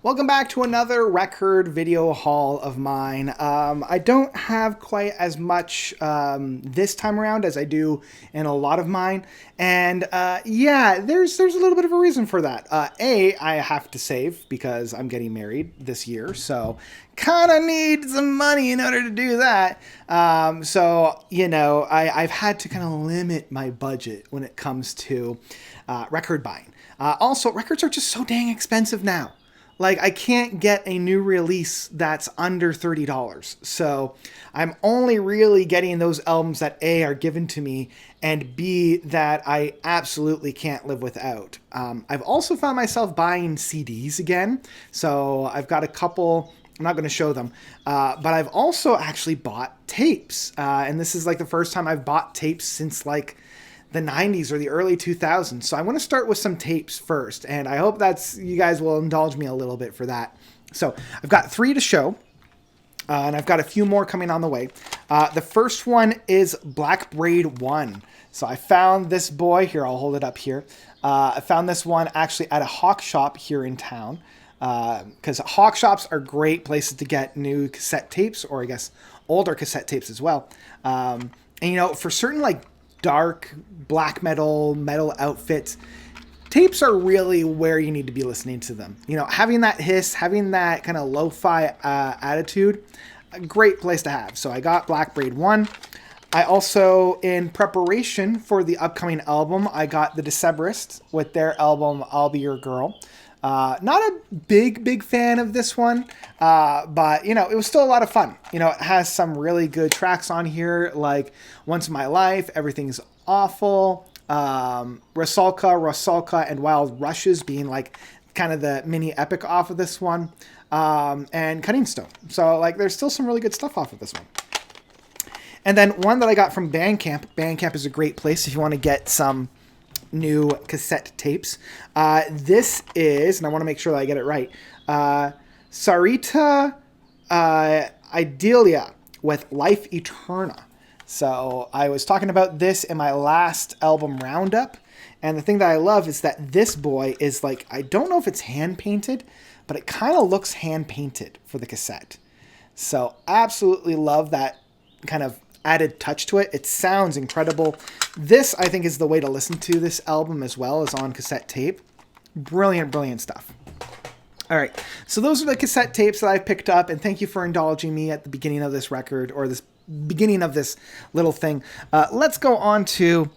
Welcome back to another record video haul of mine. I don't have quite as much this time around as I do in a lot of mine, and yeah, there's a little bit of a reason for that. I have to save because I'm getting married this year, so kind of need some money in order to do that. I've had to kind of limit my budget when it comes to record buying. Also, records are just so dang expensive now. Like, I can't get a new release that's under $30. So I'm only really getting those albums that A, are given to me, and B, that I absolutely can't live without. I've also found myself buying CDs again. So I've got a couple. I'm not going to show them. But I've also actually bought tapes. And this is like the first time I've bought tapes since like the 90s or the early 2000s. So I want to start with some tapes first, and I hope you guys will indulge me a little bit for that. So I've got 3 to show, and I've got a few more coming on the way. The first one is Black Braid 1. So I found this boy here. I'll hold it up here. I found this one actually at a hawk shop here in town, because hawk shops are great places to get new cassette tapes, or I guess older cassette tapes as well. And for certain like dark black metal outfits, tapes are really where you need to be listening to them. Having that hiss, having that kind of lo-fi attitude, a great place to have. So I got Black Braid 1. I also, in preparation for the upcoming album, I got the Decemberists with their album I'll Be Your Girl. Not a big fan of this one, but it was still a lot of fun. It has some really good tracks on here, like Once in My Life, Everything's Awful, Rusalka, and Wild Rushes being like kind of the mini epic off of this one, and Cutting Stone. So like there's still some really good stuff off of this one. And then one that I got from Bandcamp. Bandcamp is a great place if you want to get some new cassette tapes. This is, and I want to make sure that I get it right, Sarita Idealia with Life Eterna. So I was talking about this in my last album roundup, and the thing that I love is that this boy is like, I don't know if it's hand painted, but it kind of looks hand painted for the cassette. So absolutely love that kind of added touch to it. It sounds incredible. This, I think, is the way to listen to this album as well as on cassette tape. Brilliant stuff. All right, so those are the cassette tapes that I picked up, and thank you for indulging me at the beginning of this record, or this beginning of this little thing. Let's go on to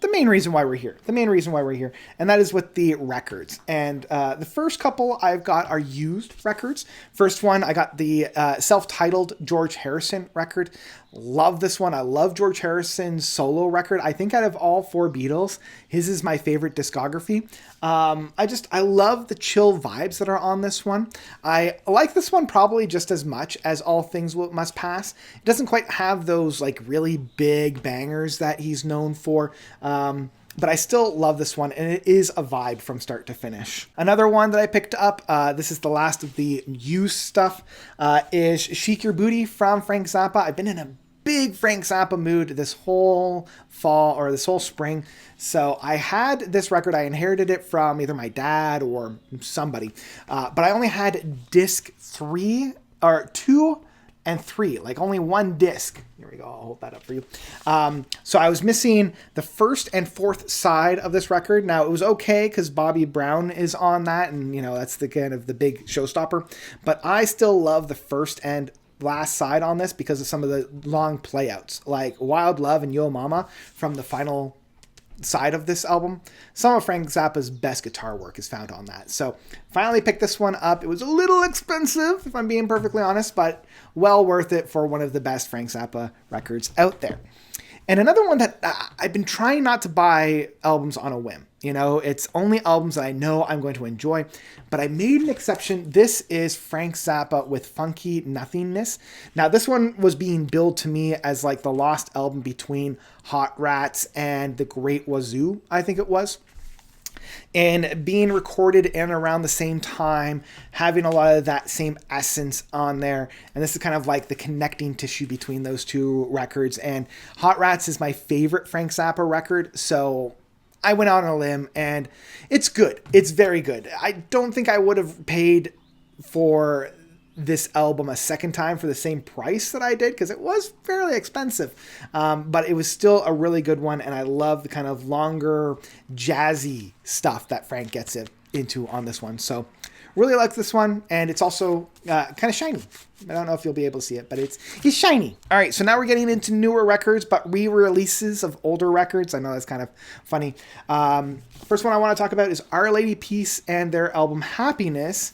the main reason why we're here. And that is with the records. And the first couple I've got are used records. First one, I got the self-titled George Harrison record. Love this one. I love George Harrison's solo record. I think out of all 4 Beatles, his is my favorite discography. I love the chill vibes that are on this one. I like this one probably just as much as All Things Must Pass. It doesn't quite have those like really big bangers that he's known for. But I still love this one, and it is a vibe from start to finish. Another one that I picked up, this is the last of the used stuff, is Chic Your Booty from Frank Zappa. I've been in a big Frank Zappa mood this whole fall, or this whole spring. So I had this record. I inherited it from either my dad or somebody. But I only had disc 2 and 3, like only one disc. Here we go. I'll hold that up for you. So I was missing the first and fourth side of this record. Now it was okay because Bobby Brown is on that, and that's the kind of the big showstopper. But I still love the first and last side on this because of some of the long playouts, like Wild Love and Yo Mama from the final side of this album. Some of Frank Zappa's best guitar work is found on that. So finally picked this one up. It was a little expensive, if I'm being perfectly honest, but well worth it for one of the best Frank Zappa records out there. And another one that I've been trying not to buy albums on a whim. It's only albums that I know I'm going to enjoy, but I made an exception. This is Frank Zappa with Funky Nothingness. Now, this one was being billed to me as like the lost album between Hot Rats and The Great Wazoo, I think it was. And being recorded in around the same time, having a lot of that same essence on there. And this is kind of like the connecting tissue between those 2 records. And Hot Rats is my favorite Frank Zappa record, so I went out on a limb, and it's good. It's very good. I don't think I would have paid for this album a second time for the same price that I did, because it was fairly expensive, but it was still a really good one, and I love the kind of longer jazzy stuff that Frank gets into on this one. So really like this one, and it's also kind of shiny. I don't know if you'll be able to see it, but it's shiny. All right, so now we're getting into newer records, but re-releases of older records. I know that's kind of funny. First one I want to talk about is Our Lady Peace and their album Happiness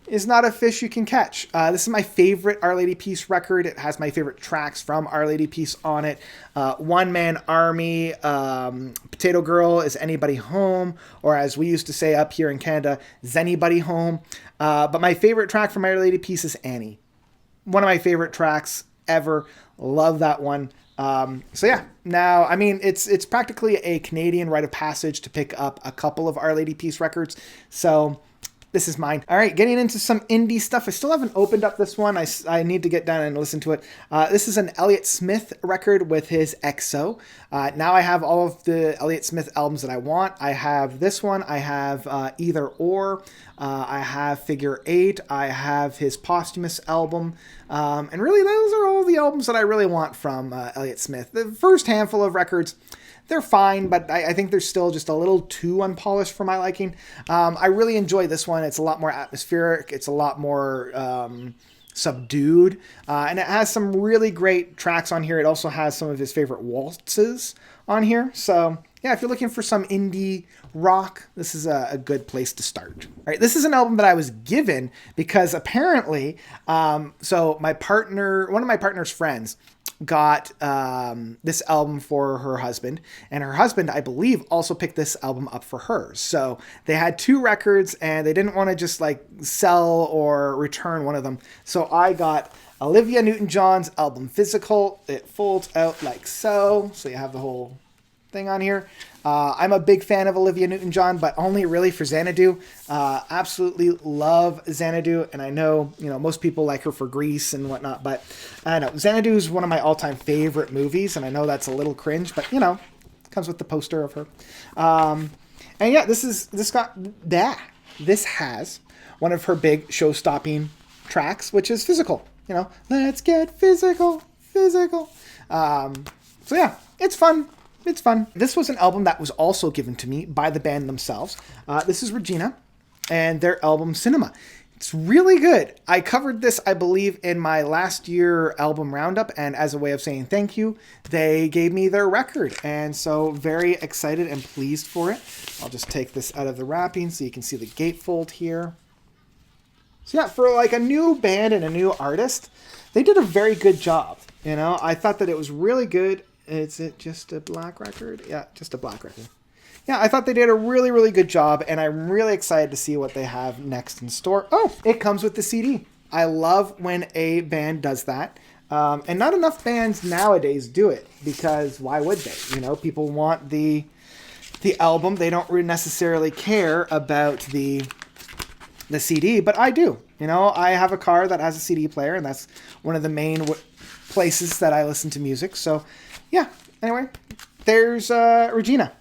Is Not a Fish You Can Catch. This is my favorite Our Lady Peace record. It has my favorite tracks from Our Lady Peace on it. One Man Army, Potato Girl, Is Anybody Home? Or as we used to say up here in Canada, Is Anybody Home? But my favorite track from Our Lady Peace is Annie. One of my favorite tracks ever. Love that one. So yeah, now, I mean, it's practically a Canadian rite of passage to pick up a couple of Our Lady Peace records. So this is mine. All right, getting into some indie stuff. I still haven't opened up this one. I need to get down and listen to it. This is an Elliott Smith record with his EXO. Now I have all of the Elliott Smith albums that I want. I have this one. I have Either Or. I have Figure 8. I have his posthumous album. And really, those are all the albums that I really want from Elliott Smith. The first handful of records, they're fine, but I think they're still just a little too unpolished for my liking. I really enjoy this one. It's a lot more atmospheric. It's a lot more subdued. And it has some really great tracks on here. It also has some of his favorite waltzes on here. So yeah, if you're looking for some indie rock, this is a good place to start. All right, this is an album that I was given because apparently, so my partner, one of my partner's friends, got this album for her husband, and her husband, I believe, also picked this album up for her. So they had two records, and they didn't want to just like sell or return one of them. So I got Olivia Newton-John's album Physical. It folds out like so. So you have the whole thing on here. I'm a big fan of Olivia Newton-John, but only really for Xanadu. Absolutely love Xanadu, and I know, you know, most people like her for Grease and whatnot, but I know Xanadu is one of my all-time favorite movies, and I know that's a little cringe, but you know, it comes with the poster of her. And yeah, this has one of her big show-stopping tracks, which is Physical. You know, let's get physical. So yeah, it's fun. It's fun. This was an album that was also given to me by the band themselves. This is Regina and their album Cinema. It's really good. I covered this, I believe, in my last year album roundup, and as a way of saying thank you, they gave me their record, and so very excited and pleased for it. I'll just take this out of the wrapping so you can see the gatefold here. So yeah, for like a new band and a new artist, they did a very good job. You know, I thought that it was really good. Is it just a black record? Yeah, just a black record. Yeah, I thought they did a really, really good job, and I'm really excited to see what they have next in store. Oh, it comes with the CD. I love when a band does that. And not enough bands nowadays do it, because why would they? You know, people want the album. They don't really necessarily care about the CD, but I do. You know, I have a car that has a CD player, and that's one of the main places that I listen to music. So yeah, anyway, there's Regina.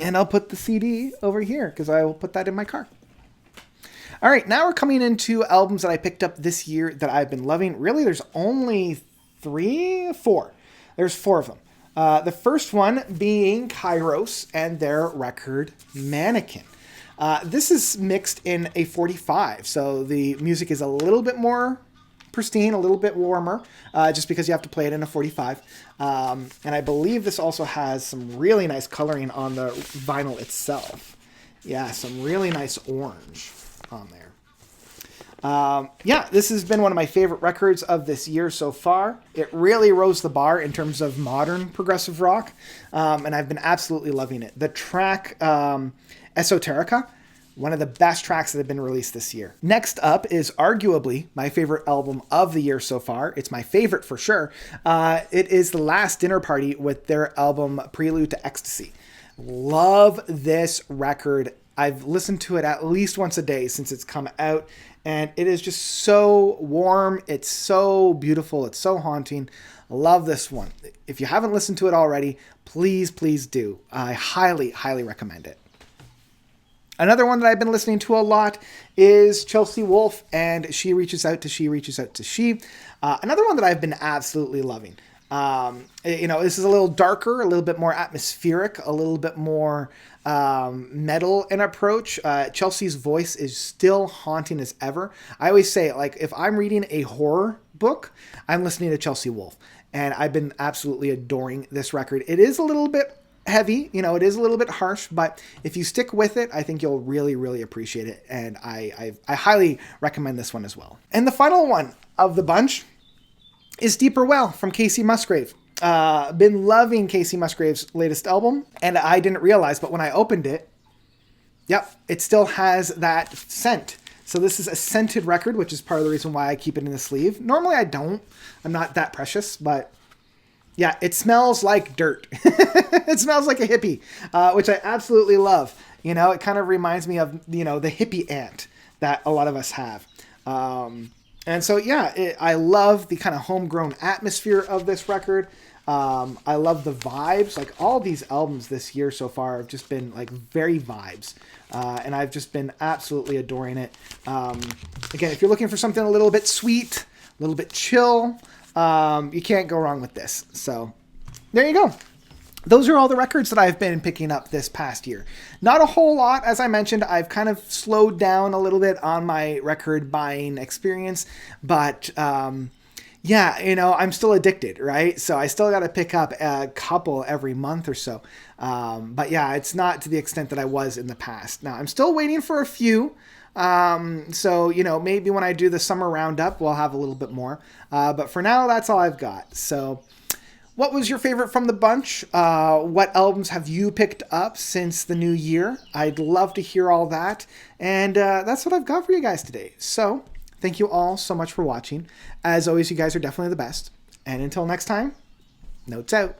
And I'll put the CD over here because I will put that in my car. All right, now we're coming into albums that I picked up this year that I've been loving. Really, there's only four. There's four of them. The first one being Kairos and their record Mannequin. This is mixed in a 45, so the music is a little bit more pristine, a little bit warmer, just because you have to play it in a 45. And I believe this also has some really nice coloring on the vinyl itself. Yeah, some really nice orange on there. Yeah, this has been one of my favorite records of this year so far. It really rose the bar in terms of modern progressive rock, and I've been absolutely loving it. The track Esoterica, one of the best tracks that have been released this year. Next up is arguably my favorite album of the year so far. It's my favorite for sure. It is The Last Dinner Party with their album Prelude to Ecstasy. Love this record. I've listened to it at least once a day since it's come out, and it is just so warm. It's so beautiful. It's so haunting. Love this one. If you haven't listened to it already, please, please do. I highly, highly recommend it. Another one that I've been listening to a lot is Chelsea Wolfe and She Reaches Out to She Reaches Out to She. Another one that I've been absolutely loving. This is a little darker, a little bit more atmospheric, a little bit more metal in approach. Chelsea's voice is still haunting as ever. I always say, like, if I'm reading a horror book, I'm listening to Chelsea Wolfe. And I've been absolutely adoring this record. It is a little bit heavy, it is a little bit harsh, but if you stick with it, I think you'll really, really appreciate it. And I highly recommend this one as well. And the final one of the bunch is Deeper Well from Kacey Musgrave. Been loving Kacey Musgrave's latest album, and I didn't realize, but when I opened it, it still has that scent. So this is a scented record, which is part of the reason why I keep it in the sleeve. Normally I don't. I'm not that precious, but yeah, it smells like dirt. It smells like a hippie, which I absolutely love. It kind of reminds me of, the hippie ant that a lot of us have. And so, I love the kind of homegrown atmosphere of this record. I love the vibes. Like, all these albums this year so far have just been like very vibes. And I've just been absolutely adoring it. Again, if you're looking for something a little bit sweet, a little bit chill, you can't go wrong with this. So there you go. Those are all the records that I've been picking up this past year. Not a whole lot. As I mentioned, I've kind of slowed down a little bit on my record buying experience, but I'm still addicted, right? So I still got to pick up a couple every month or so. But it's not to the extent that I was in the past. Now, I'm still waiting for a few. Maybe when I do the summer roundup, we'll have a little bit more. But for now, that's all I've got. So what was your favorite from the bunch? What albums have you picked up since the new year? I'd love to hear all that. And that's what I've got for you guys today. So thank you all so much for watching. As always, you guys are definitely the best. And until next time, notes out.